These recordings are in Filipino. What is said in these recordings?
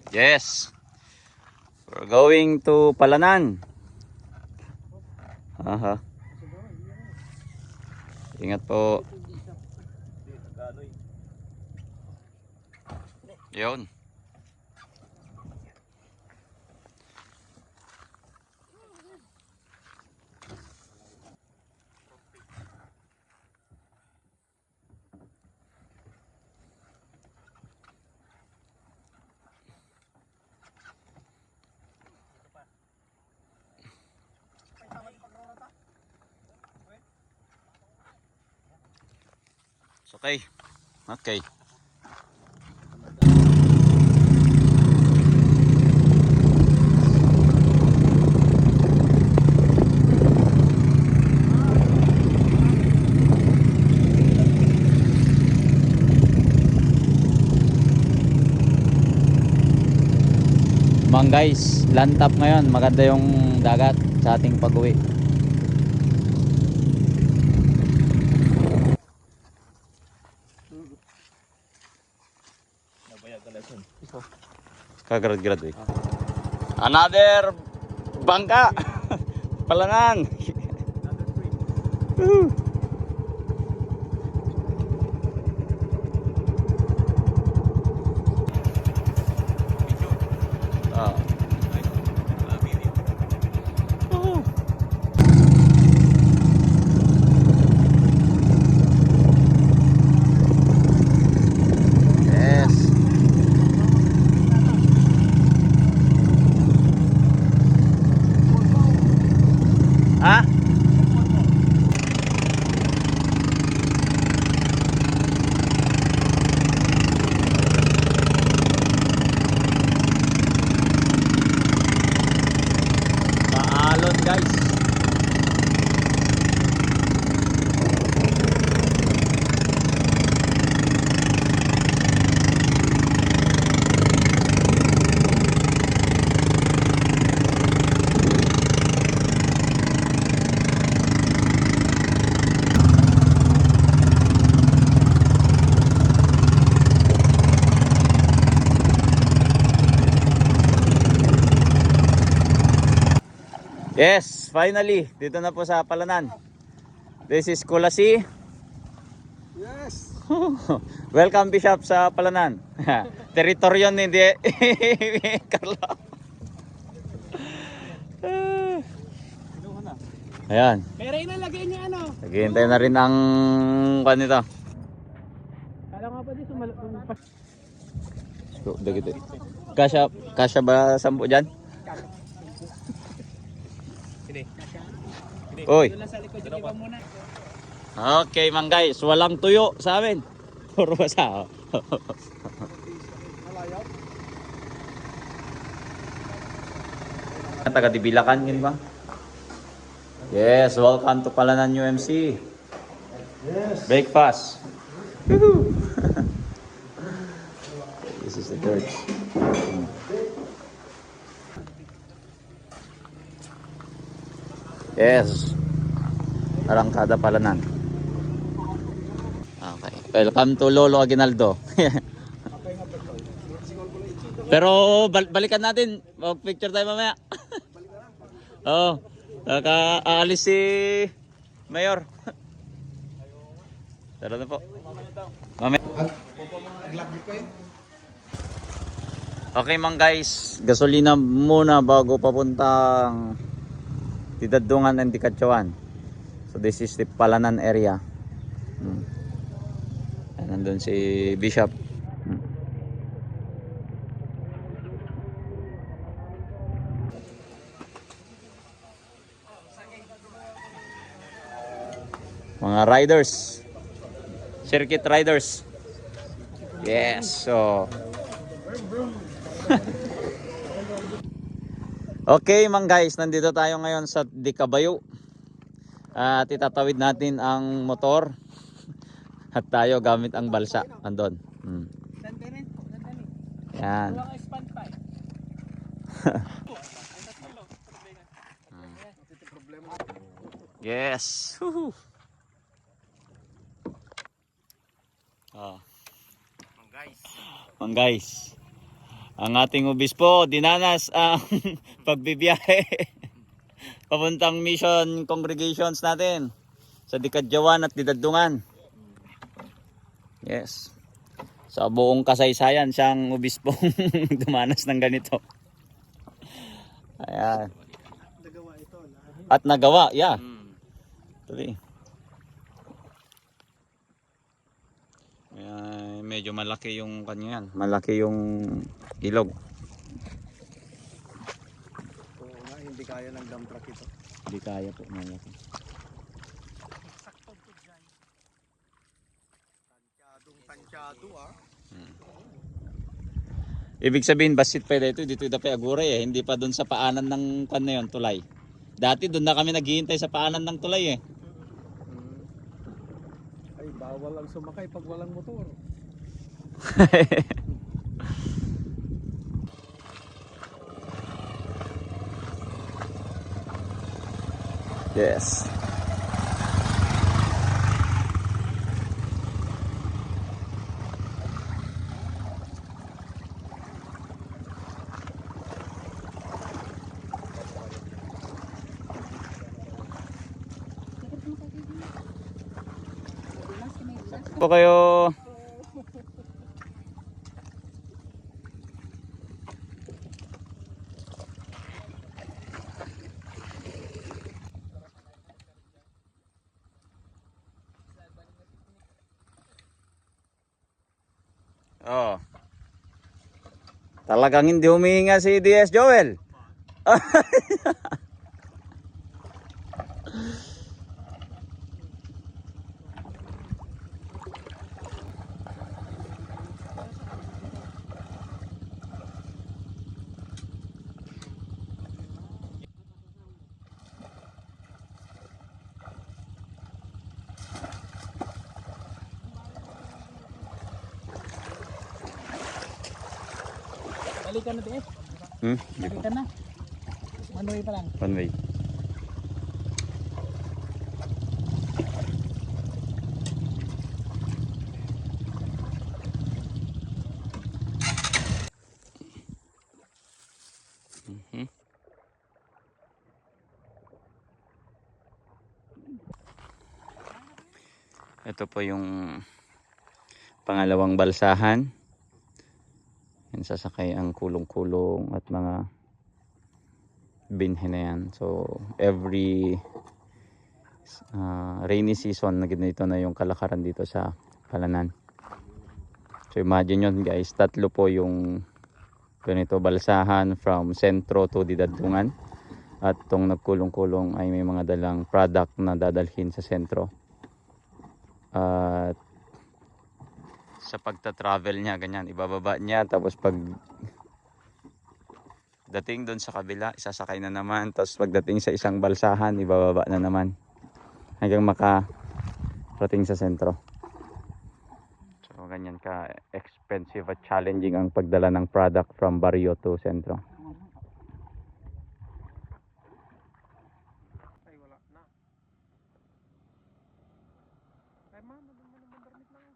Yes. We're going to Palanan. Aha. Ingat po. Yun. Okay. Okay. Mga guys, lantap ngayon. Maganda yung dagat sa ating pag-uwi. Kagrad-grad eh. Another bangka. Palanan. Ah. Yes. Ah? Paalon guys. Yes, finally, dito na po sa Palanan. This is Kulasi. Yes. Welcome Bishop sa Palanan. Teritoryo ni Carlo. Ayan. Pero inalagay niya ano? Naghihintay na rin ang kanito. Kala nga pa dito Kasya ba 10 dyan? Hindi. Oy. Doon lang sa likod yung iba muna. Okay man guys, walang tuyo sa amin. Puro basa. Taga Dibilakan yun ba? Yes, welcome to Palanan UMC. Yes. Breakfast. This is the church. Yes. Arangkada Palanan. Okay. Welcome to Lolo Aguinaldo. Pero balikan natin. Mag-picture tayo mamaya. Oh, aalis si Mayor. Tara na po. Mamaya. Okay mga guys, gasolina muna bago papuntang Tidadungan and Dikatsawan. So this is the Palanan area. Nandun si Bishop. Mga riders. Circuit riders. Yes. So okay mga guys, nandito tayo ngayon sa Dikabayo. At itatawid natin ang motor. At tayo gamit ang balsa. Andun. Yan. Yes. Oh. Mga guys. Ang ating obispo, dinanas ang pagbibiyahe papuntang mission congregations natin sa Dikadyawan at Didadungan. Yes. Sa buong kasaysayan, siyang obispong dumanas ng ganito. Ayan. Nagawa ito. At nagawa, yeah. Tuloy. Ayan, medyo malaki yung kanyan. Malaki yung ilog. Oo nga, hindi kaya ng dump truck ito. Hindi kaya po. Malaki. Tansyado ah. Ibig sabihin, basit pa dito. Dito dapat agure eh. Hindi pa doon sa paanan ng kan na yun, tulay. Dati doon na kami naghihintay sa paanan ng tulay eh. Ay, bawal ang sumakay pag walang motor. Yes. Po kayo. Oh. Talagang hindi humihinga si DS Joel. Balikan na DS. Hindi po. Balikan na. One way pa lang. One way. Ito po yung pangalawang balsahan. Yan, sasakay ang kulong-kulong at mga binhe na yan. So every rainy season na ganito na yung kalakaran dito sa Palanan. So imagine nyo guys, tatlo po yung ganito balsahan from sentro to Didadungan. At tong nagkulong-kulong ay may mga dalang product na dadalhin sa sentro. At sa pagta-travel niya, ganyan, ibababa niya. Tapos pag dating doon sa kabila, isasakay na naman. Tapos pagdating sa isang balsahan, ibababa na naman. Hanggang makarating sa sentro. So ganyan ka expensive at challenging ang pagdala ng product from barrio to sentro. Ay, wala na. Ay, man, mandarmit lang.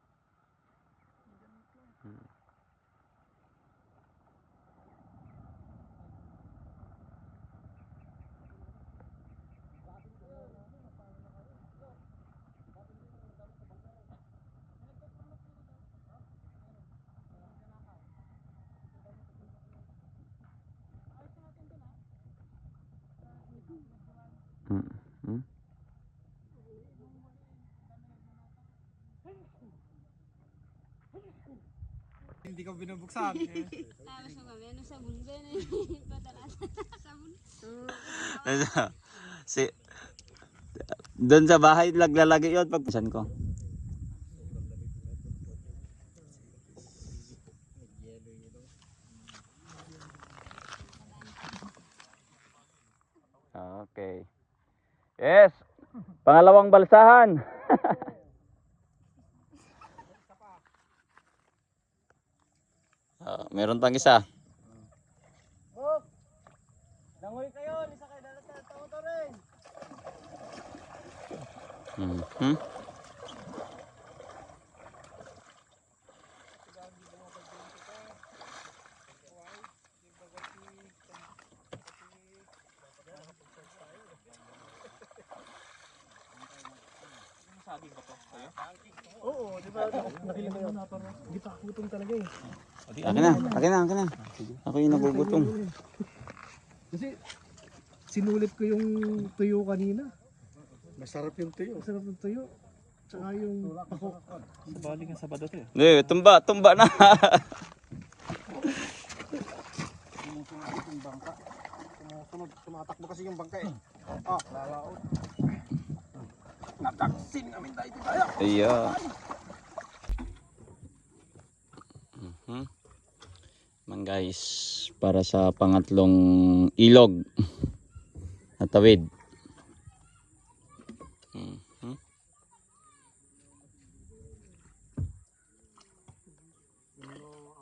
Hindi ka binubuksan eh. Tapos na kami, ano sabon ba na patalas sabon. Si doon sa bahay naglalagay yun pagpasan ko. Okay. Yes. Pangalawang balsahan. Meron pang isa. Langoy kayo, isa kayo dalat na tao rin. Oo, di ba? Nakita mo yun. Hindi pa gutom talaga eh. Akin na. Ako yung nagugutom. Kasi sinulit ko yung tuyo kanina. Masarap yung tuyo. Masarap yung tuyo. Tsaka yung pakok. Bali nga Sabado to eh. Hindi, tumba na. Sumusunod, tumatakbo kasi yung bangka eh. Ah, lalaot. Nataksin namin tayo dito. Iya. Man guys, para sa pangatlong ilog na tawid.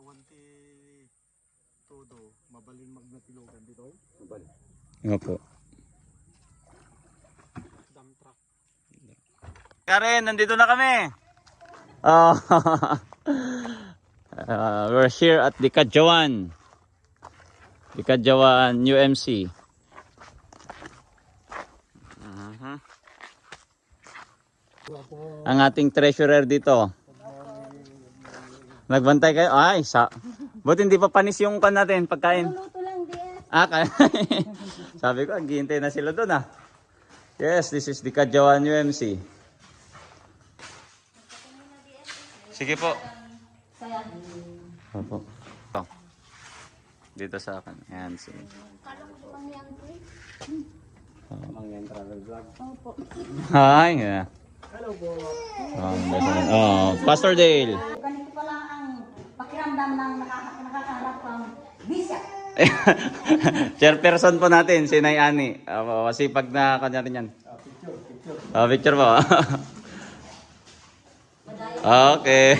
Awanti todo, mabalin magnatilogan dito. Nga po. Dump truck. Karen, nandito na kami. Oh. We're here at Dikadjawan. Dikadjawan UMC. Ang ating treasurer dito. Nagbantay kayo? Ay, buti hindi pa panis yung kan natin, pagkain. Luto lang din. Sabi ko, naghihintay na sila doon ah. Yes, this is Dikadjawan UMC. Sige po. Opo. Dito sa akin. Ayan, sige. Kala ko lang yan ko eh. Mangyan travel vlog. Opo. Hi. Yeah. Hello po. Pastor Dale. Ganito pala ang pakiramdam ng nakakaharap ng bisyak. Chairperson po natin, si Nay Ani. Masipag na kanya rin yan. Picture po. Okay.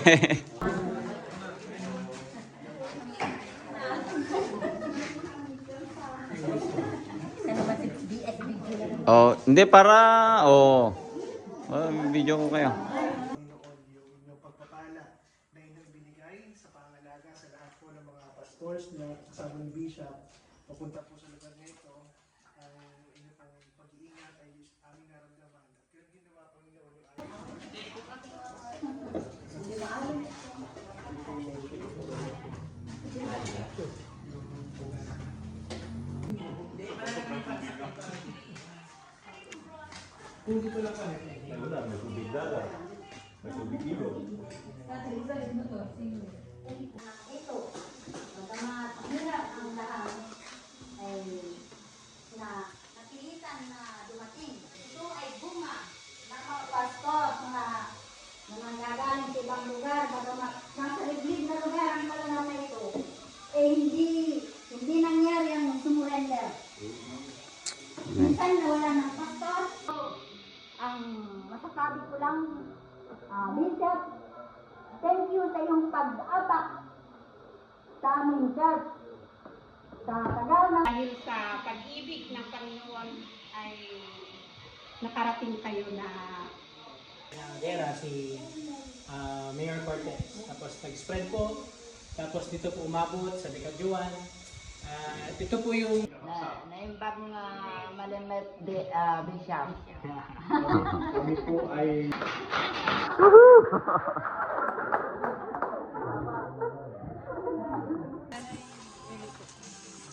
Oh, hindi para video ko kayo. Yung inyong pagpapala na inyong binigay sa pangalaga sa lahat po ng mga pastors na kasama ni Bishop papunta po sa lugar na ito. Ang inyong pag-iingat ay aming naramdaman. At yun ginawa Panginoon yung Ito, bagamat hirap ang daan, ay na napilitan na dumating. Ito ay bunga ng mga pastor na nanggagaling sa ibang lugar, bagamat nasa liblib na lugar ang palangaw na ito, eh hindi nangyari ang sumurrender. Minsan nawala ng pastor. Ang masasabi ko lang, Bishop, thank you sa iyong pag-atak sa aming church. Sa tagal na Dahil sa pag-ibig ng Panginoon ay nakarating kayo na Gera si Mayor Cortez. Tapos nag-spread po. Tapos dito po umabot sa Dikadjawan. At ito po yung naimbag nga malimet Bishop. kami po ay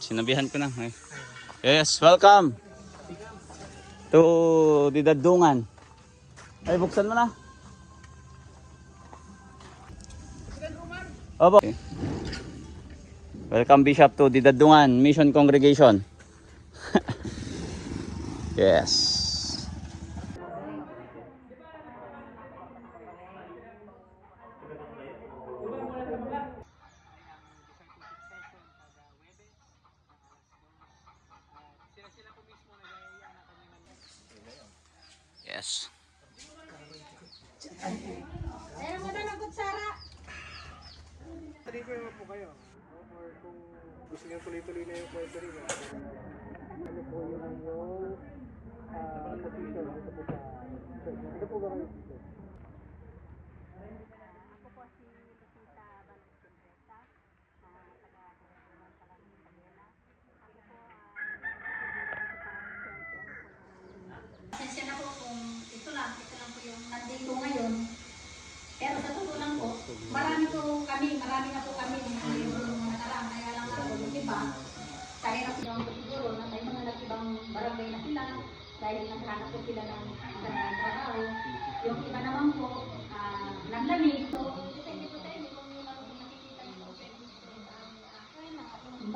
Sinabihan ko na. Yes, welcome to Didadungan. Ay, buksan mo na. Opo. Welcome Bishop to Didadungan Mission Congregation. Yes. Yes. Meron ka na ng kutsara. Trigger naman po kayo. Or kung gusto niyo tuloy-tuloy na yung kwento rin. Ano po yung inyong position dito po sa church? Ano po ba kayo? Ako po si Lucita Valenzuela, taga-Dikadjawan Palangaw. Ako po Pasensya na po kung ito lang po yung nandito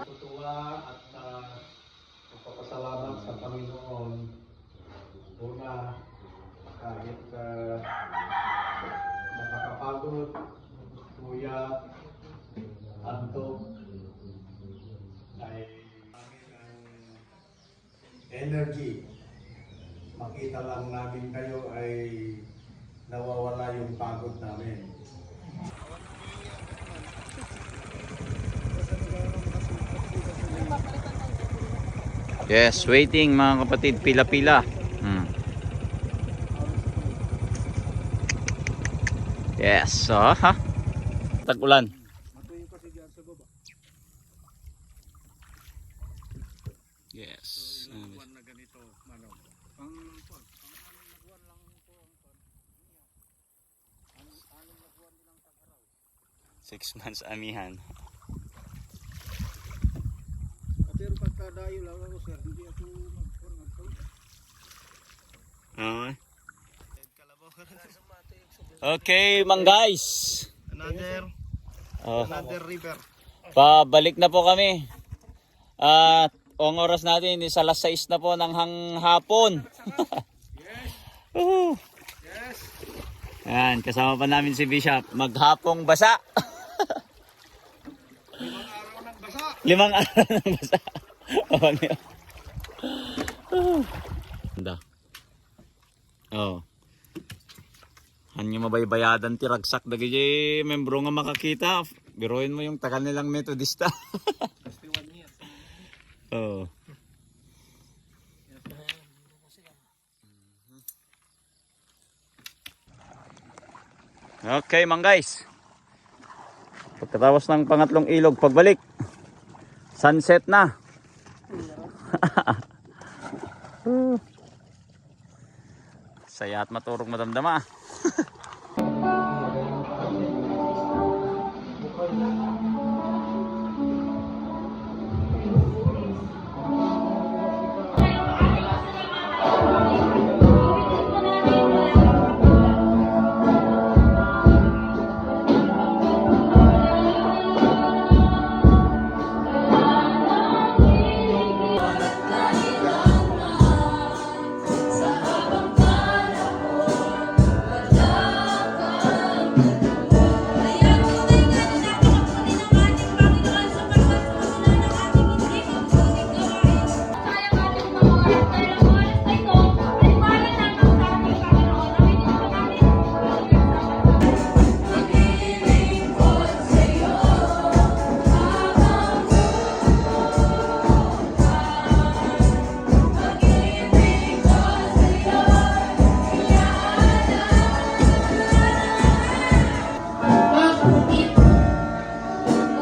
Natutuwa at magpapasalamat sa Panginoon. Una, kahit nakakapagod, kuya, antok, ay amin ang energy. Makita lang namin kayo ay nawawala yung pagod namin. Yes, waiting mga kapatid, pila-pila. Yes, so ha. Tag-ulan. Yes. 6 months amihan. Pero pagkadayo lang ako sir, hindi ako Okay, mga guys. another river. Pabalik na po kami. At ang oras natin is alas 6 na po ng hapon. Yes. Ayan, kasama pa namin si Bishop. Maghapong basa. 5 araw ng basa. Ganda. Oh. Hanyo mabaybayadan ti ragsak dagi membro nga makakita. Biruin mo yung tagal nilang Metodista. Oh. Okay, mga guys. Pagkatapos ng pangatlong ilog, pagbalik, sunset na. Saya at maturog madamdama.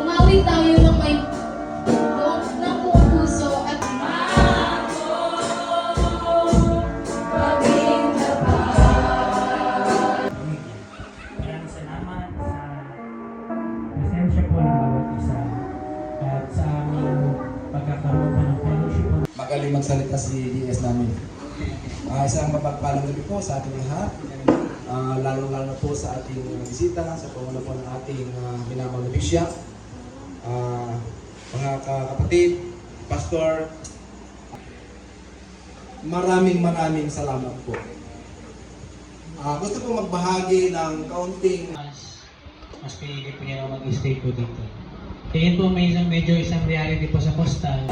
Umawit tayo ng may buong ng buong puso at Maraming salamat sa presensya po ng bawat isa at sa aming pagkakaroon po ng fellowship po. Magaling magsalita si DS namin. Isang mapagpalang gabi po sa ating lahat. Lalo-lalo po sa ating bisita, sa pangulo po ng ating minamang na bishop. Mga kapatid, pastor, maraming salamat po. Gusto po magbahagi ng kaunting Mas pinili po niya na mag-stay po dito. Kaya po may isang reality po sa postal.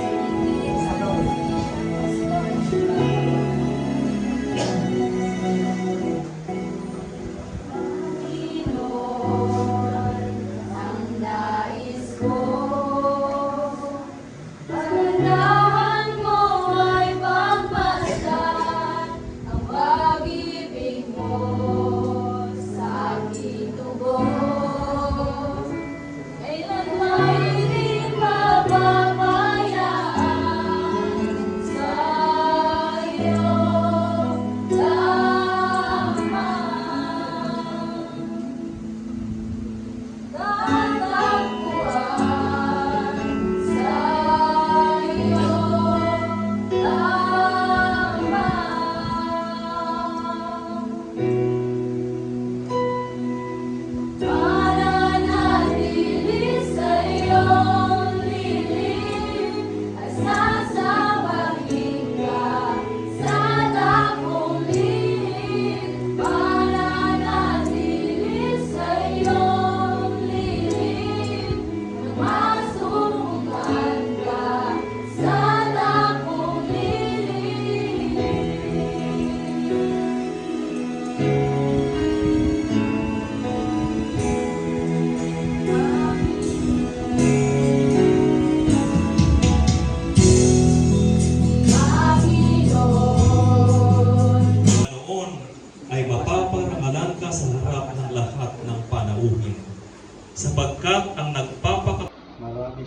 ang nais ko. Pagandahan mo ay pagmasdan ang pag-ibig mo sa aking tubos. Kailanman hindi mapapabayaan sa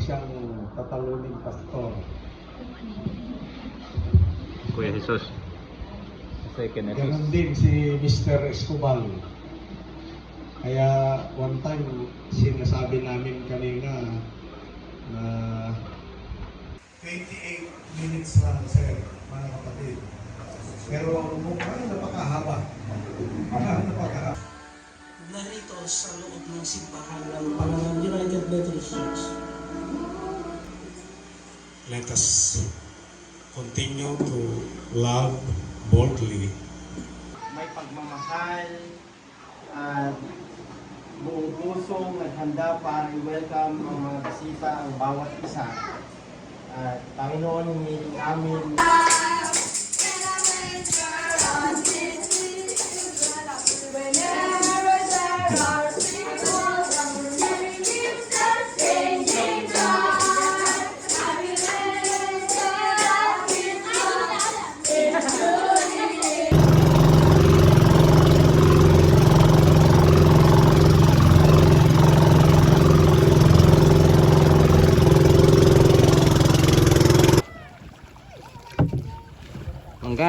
siyang tataluning pastor. Kuya Jesus. Second Ganon din si Mr. Escobar. Kaya one time, sinasabi namin kanina na 28 minutes lang, sir, mga kapatid. Pero mukhang napakahaba. Napakahaba. Narito sa loob ng simbahan ng Panginoon United Methodist Church. Let us continue to love boldly. May pagmamahal at buong pusong naghanda para i-welcome ang mga bisita, ang bawat isa. At Panginoon, hinihiling namin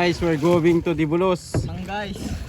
Guys, we're going to Dibulos. guys.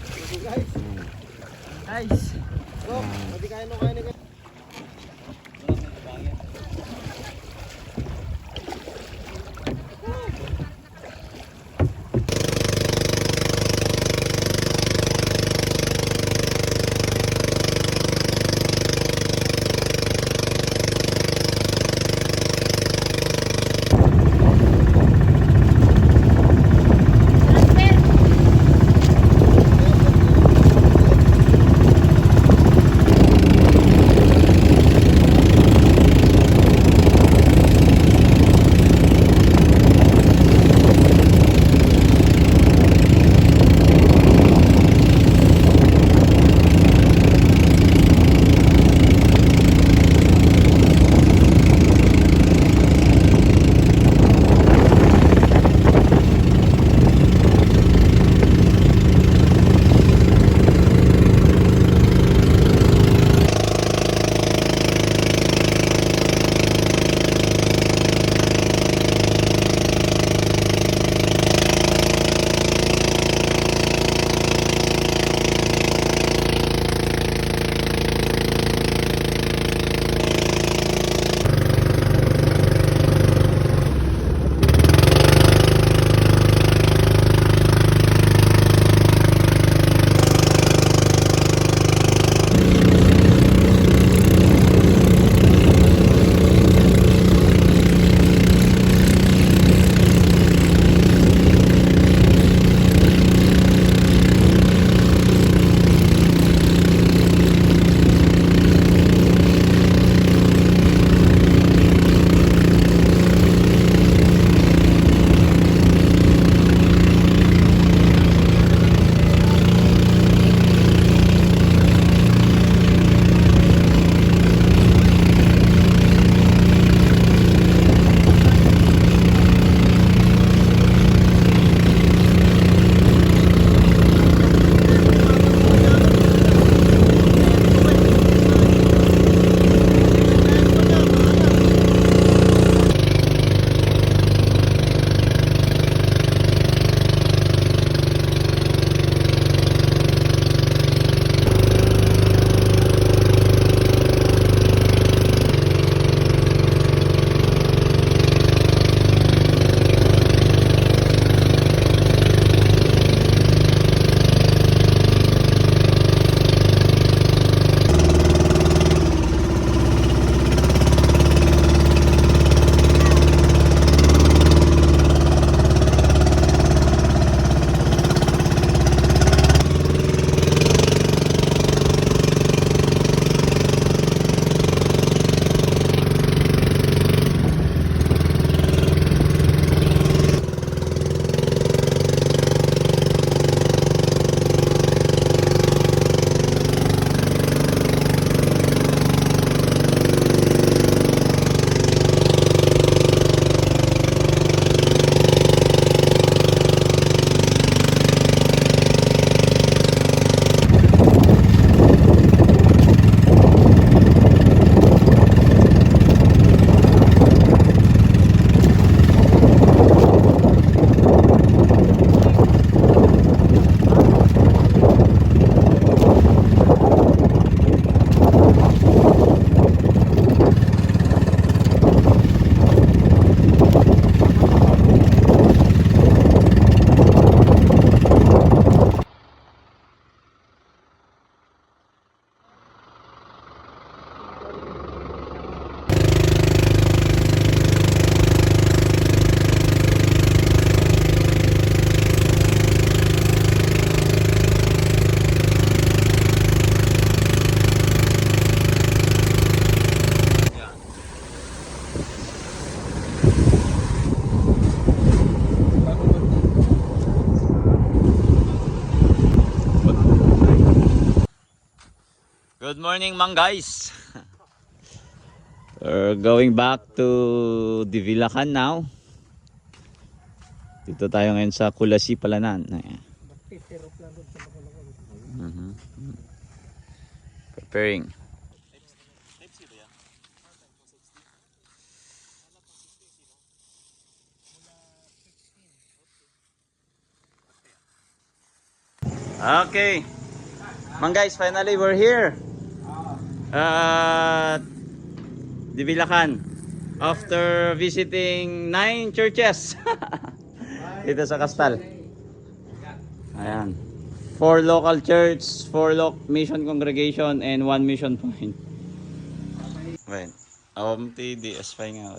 Good morning, mga guys. We're going back to Divilacan now. Dito tayo ngayon sa Kulasi, Palanan. Mhm. Preparing. Okay. Mga guys, finally we're here. Divilacan. After visiting 9 churches. Dito sa Kastal. Ayan. 4 local church, 4 mission congregation, and 1 mission point. Wait. TDS pa nga.